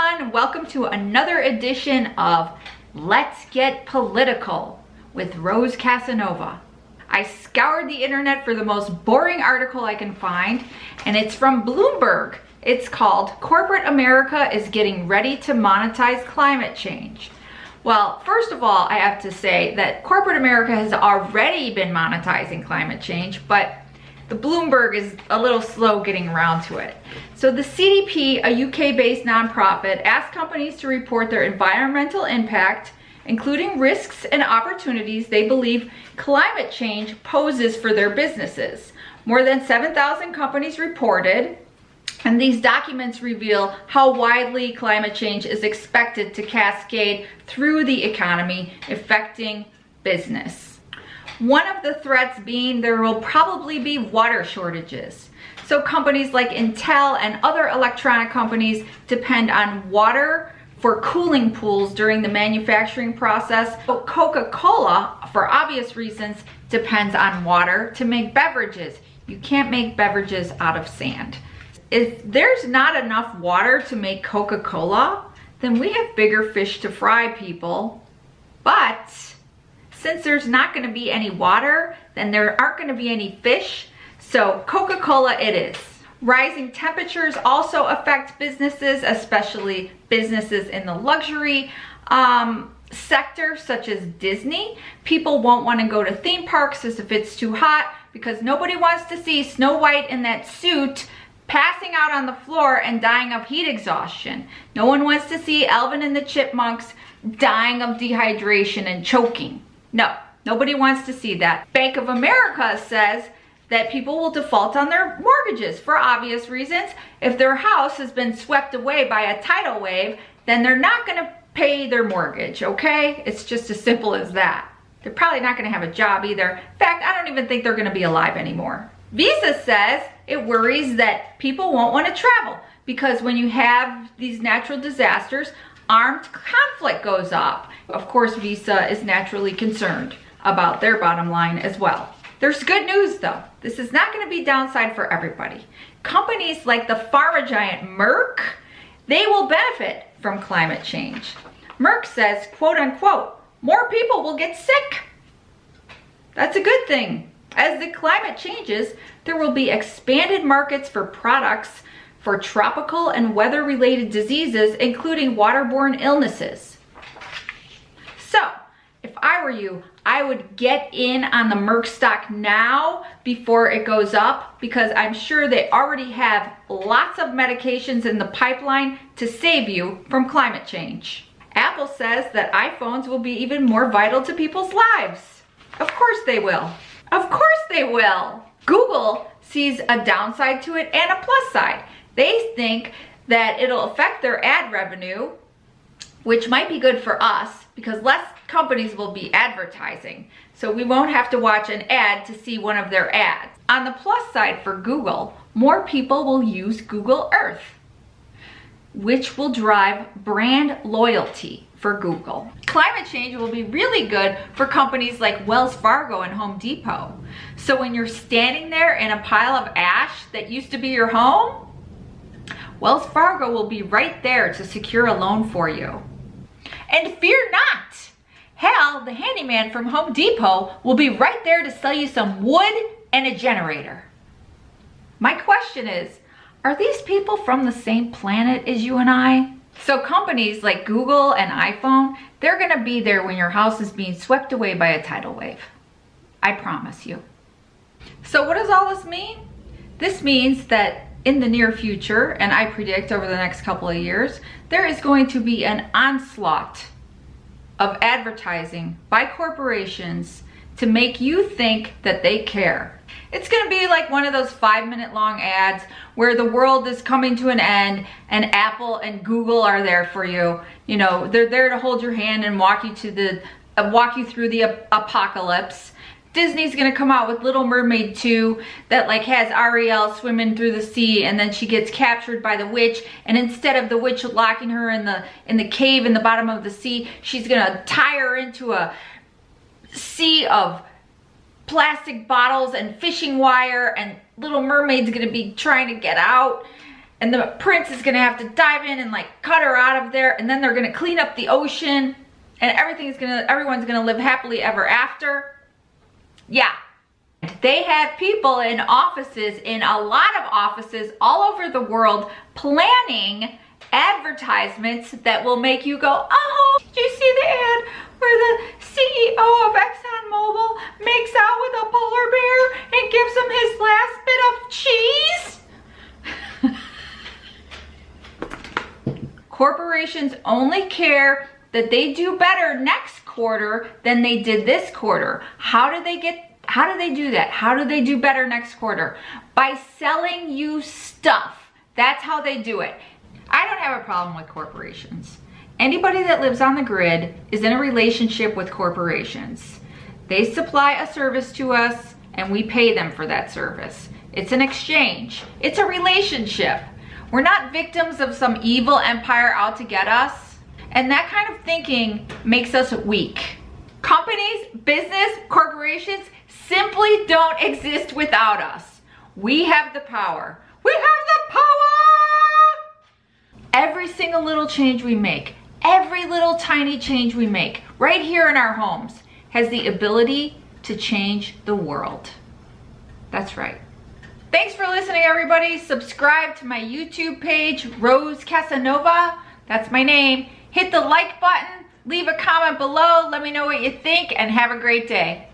everyone. Welcome to another edition of Let's Get Political with Rose Casanova. I scoured the internet for the most boring article I can find, and it's from Bloomberg. It's called Corporate America is Getting Ready to Monetize Climate Change. Well, first of all, I have to say that corporate America has already been monetizing climate change, but the Bloomberg is a little slow getting around to it. So the CDP, a UK-based nonprofit, asked companies to report their environmental impact, including risks and opportunities they believe climate change poses for their businesses. More than 7,000 companies reported, and these documents reveal how widely climate change is expected to cascade through the economy, affecting business. One of the threats being there will probably be water shortages. So companies like Intel and other electronic companies depend on water for cooling pools during the manufacturing process. But Coca-Cola, for obvious reasons, depends on water to make beverages. You can't make beverages out of sand. If there's not enough water to make Coca-Cola, then we have bigger fish to fry, people. But since there's not going to be any water, then there aren't going to be any fish. So Coca-Cola it is. Rising temperatures also affect businesses, especially businesses in the luxury sector, such as Disney. People won't want to go to theme parks as if it's too hot, because nobody wants to see Snow White in that suit passing out on the floor and dying of heat exhaustion. No one wants to see Alvin and the Chipmunks dying of dehydration and choking. No, nobody wants to see that. Bank of America says that people will default on their mortgages for obvious reasons. If their house has been swept away by a tidal wave, then they're not going to pay their mortgage, okay? It's just as simple as that. They're probably not going to have a job either. In fact, I don't even think they're going to be alive anymore. Visa says it worries that people won't want to travel because when you have these natural disasters, armed conflict goes up. Of course, Visa is naturally concerned about their bottom line as well. There's good news though. This is not going to be downside for everybody. Companies like the pharma giant Merck, they will benefit from climate change. Merck says, quote unquote, more people will get sick. That's a good thing. As the climate changes, there will be expanded markets for products for tropical and weather-related diseases, including waterborne illnesses. So, if I were you, I would get in on the Merck stock now before it goes up, because I'm sure they already have lots of medications in the pipeline to save you from climate change. Apple says that iPhones will be even more vital to people's lives. Of course they will. Of course they will. Google sees a downside to it and a plus side. They think that it'll affect their ad revenue, which might be good for us because less companies will be advertising. So we won't have to watch an ad to see one of their ads. On the plus side for Google, more people will use Google Earth, which will drive brand loyalty for Google. Climate change will be really good for companies like Wells Fargo and Home Depot. So when you're standing there in a pile of ash that used to be your home, Wells Fargo will be right there to secure a loan for you. And fear not, Hal, the handyman from Home Depot, will be right there to sell you some wood and a generator. My question is, are these people from the same planet as you and I? So companies like Google and iPhone, they're gonna be there when your house is being swept away by a tidal wave. I promise you. So what does all this mean? This means that in the near future, and I predict over the next couple of years, there is going to be an onslaught of advertising by corporations to make you think that they care. It's gonna be like one of those 5-minute long ads where the world is coming to an end and Apple and Google are there for you. You know, they're there to hold your hand and walk you through the apocalypse. Disney's gonna come out with Little Mermaid 2 that like has Ariel swimming through the sea, and then she gets captured by the witch, and instead of the witch locking her in the cave in the bottom of the sea, she's gonna tie her into a sea of plastic bottles and fishing wire, and Little Mermaid's gonna be trying to get out. and the prince is gonna have to dive in and like cut her out of there, and then they're gonna clean up the ocean, and everyone's gonna live happily ever after. Yeah. They have people in offices, in a lot of offices all over the world, planning advertisements that will make you go, oh, did you see the ad where the CEO of ExxonMobil makes out with a polar bear and gives him his last bit of cheese? Corporations only care that they do better next quarter than they did this quarter. How do they do that? How do they do better next quarter? By selling you stuff. That's how they do it. I don't have a problem with corporations. Anybody that lives on the grid is in a relationship with corporations. They supply a service to us and we pay them for that service. It's an exchange. It's a relationship. We're not victims of some evil empire out to get us. And that kind of thinking makes us weak. Companies, business, corporations simply don't exist without us. We have the power. We have the power! Every single little change we make, every little tiny change we make right here in our homes has the ability to change the world. That's right. Thanks for listening, everybody. Subscribe to my YouTube page, Rose Casanova. That's my name. Hit the like button, leave a comment below, let me know what you think, and have a great day.